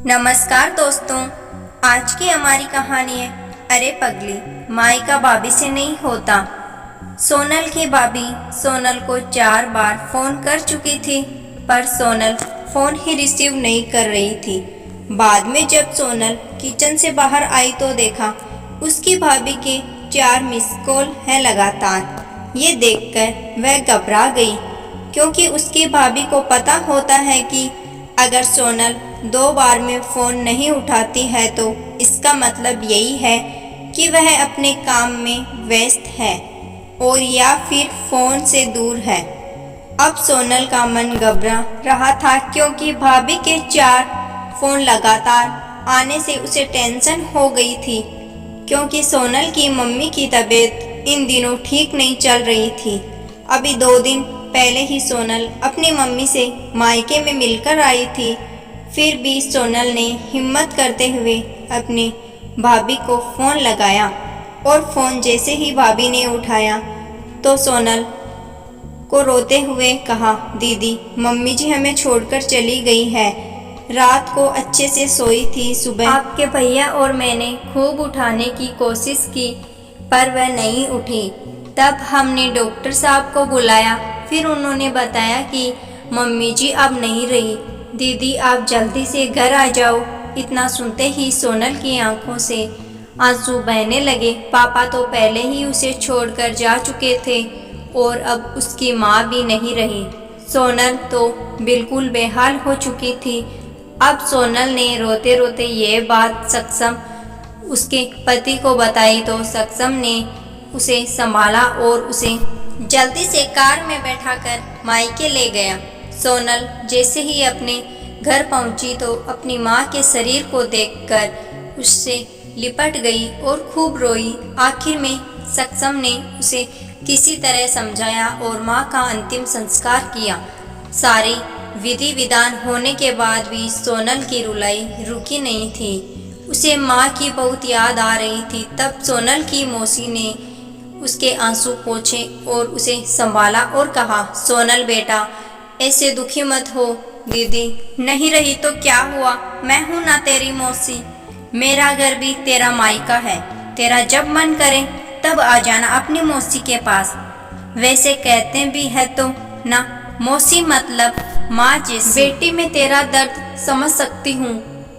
नमस्कार दोस्तों, आज की हमारी कहानी है अरे पगली, माई का भाभी से नहीं होता। सोनल की भाभी सोनल को 4 बार फोन कर चुकी थी, पर सोनल फोन ही रिसीव नहीं कर रही थी। बाद में जब सोनल किचन से बाहर आई तो देखा उसकी भाभी के 4 मिस कॉल है लगातार। ये देखकर वह घबरा गई, क्योंकि उसकी भाभी को पता होता है कि अगर सोनल 2 बार में फ़ोन नहीं उठाती है तो इसका मतलब यही है कि वह अपने काम में व्यस्त है और या फिर फ़ोन से दूर है। अब सोनल का मन घबरा रहा था, क्योंकि भाभी के 4 फ़ोन लगातार आने से उसे टेंशन हो गई थी, क्योंकि सोनल की मम्मी की तबीयत इन दिनों ठीक नहीं चल रही थी। अभी 2 दिन पहले ही सोनल अपनी मम्मी से मायके में मिलकर आई थी। फिर भी सोनल ने हिम्मत करते हुए अपनी भाभी को फ़ोन लगाया, और फ़ोन जैसे ही भाभी ने उठाया तो सोनल को रोते हुए कहा, दीदी, मम्मी जी हमें छोड़कर चली गई है। रात को अच्छे से सोई थी, सुबह आपके भैया और मैंने खूब उठाने की कोशिश की, पर वह नहीं उठी। तब हमने डॉक्टर साहब को बुलाया, फिर उन्होंने बताया कि मम्मी जी अब नहीं रही। दीदी, आप जल्दी से घर आ जाओ। इतना सुनते ही सोनल की आंखों से आंसू बहने लगे। पापा तो पहले ही उसे छोड़कर जा चुके थे और अब उसकी माँ भी नहीं रही। सोनल तो बिल्कुल बेहाल हो चुकी थी। अब सोनल ने रोते रोते ये बात सक्षम उसके पति को बताई तो सक्षम ने उसे संभाला और उसे जल्दी से कार में बैठाकर मायके ले गया। सोनल जैसे ही अपने घर पहुंची तो अपनी माँ के शरीर को देखकर उससे लिपट गई और खूब रोई। आखिर में सक्षम ने उसे किसी तरह समझाया और माँ का अंतिम संस्कार किया। सारे विधि विधान होने के बाद भी सोनल की रुलाई रुकी नहीं थी। उसे माँ की बहुत याद आ रही थी। तब सोनल की मौसी ने उसके आंसू पोंछे और उसे संभाला और कहा, सोनल बेटा, ऐसे दुखी मत हो। दीदी नहीं रही तो क्या हुआ, मैं हूं ना तेरी मौसी। मेरा घर भी तेरा मायका है। तेरा जब मन करे तब आ जाना अपनी मौसी के पास। वैसे कहते भी है तो ना, मौसी मतलब माँ जैसी। बेटी मैं तेरा दर्द समझ सकती हूँ,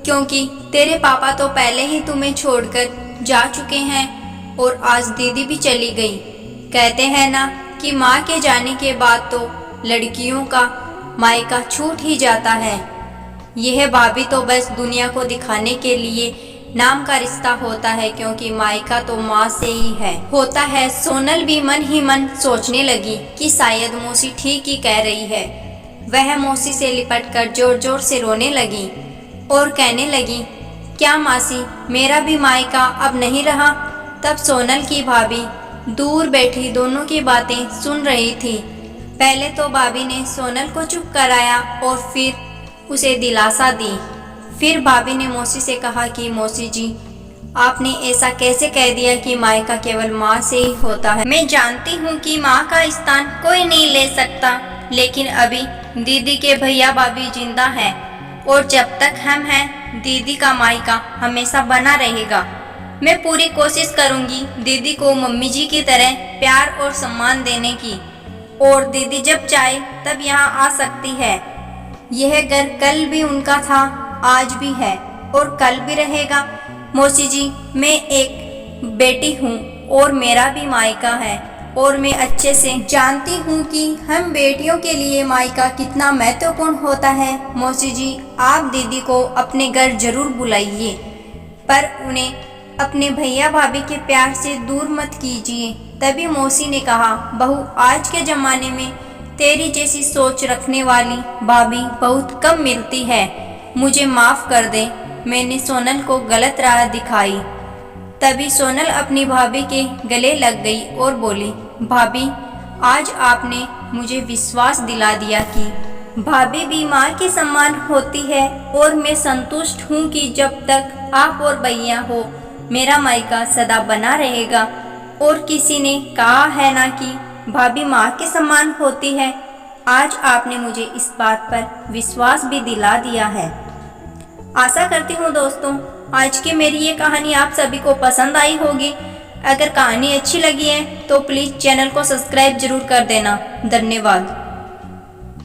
क्योंकि तेरे पापा तो पहले ही तुम्हें छोड़कर जा चुके हैं और आज दीदी भी चली गई। कहते हैं ना कि माँ के जाने के बाद तो लड़कियों का मायका छूट ही जाता है। यह भाभी तो बस दुनिया को दिखाने के लिए नाम का रिश्ता होता है, क्योंकि मायका तो माँ से ही है होता है। सोनल भी मन ही मन सोचने लगी कि शायद मौसी ठीक ही कह रही है। वह मौसी से लिपटकर जोर जोर से रोने लगी और कहने लगी, क्या मासी, मेरा भी मायका अब नहीं रहा। तब सोनल की भाभी दूर बैठी दोनों की बातें सुन रही थी। पहले तो भाभी ने सोनल को चुप कराया और फिर उसे दिलासा दी। फिर भाभी ने मौसी से कहा कि मौसी जी, आपने ऐसा कैसे कह दिया कि मायका केवल माँ से ही होता है। मैं जानती हूँ कि माँ का स्थान कोई नहीं ले सकता, लेकिन अभी दीदी के भैया भाभी जिंदा हैं और जब तक हम हैं, दीदी का मायका हमेशा बना रहेगा। मैं पूरी कोशिश करूंगी दीदी को मम्मी जी की तरह प्यार और सम्मान देने की, और दीदी जब चाहे तब यहाँ आ सकती है। यह घर कल भी उनका था, आज भी है और कल भी रहेगा। मौसी जी, मैं एक बेटी हूँ और मेरा भी मायका है, और मैं अच्छे से जानती हूँ कि हम बेटियों के लिए मायका कितना महत्वपूर्ण होता है। मौसी जी, आप दीदी को अपने घर जरूर बुलाइए, पर उन्हें अपने भैया भाभी के प्यार से दूर मत कीजिए। तभी मौसी ने कहा, बहू, आज के ज़माने में तेरी जैसी सोच रखने वाली भाभी बहुत कम मिलती है। मुझे माफ़ कर दे, मैंने सोनल को गलत राह दिखाई। तभी सोनल अपनी भाभी के गले लग गई और बोली, भाभी, आज आपने मुझे विश्वास दिला दिया कि भाभी भी माँ के समान होती है, और मैं संतुष्ट हूँ कि जब तक आप और भैया हो, मेरा मायका सदा बना रहेगा। और किसी ने कहा है ना कि भाभी माँ के समान होती है। आज आपने मुझे इस बात पर विश्वास भी दिला दिया है। आशा करती हूँ दोस्तों आज की मेरी ये कहानी आप सभी को पसंद आई होगी। अगर कहानी अच्छी लगी है तो प्लीज़ चैनल को सब्सक्राइब जरूर कर देना। धन्यवाद।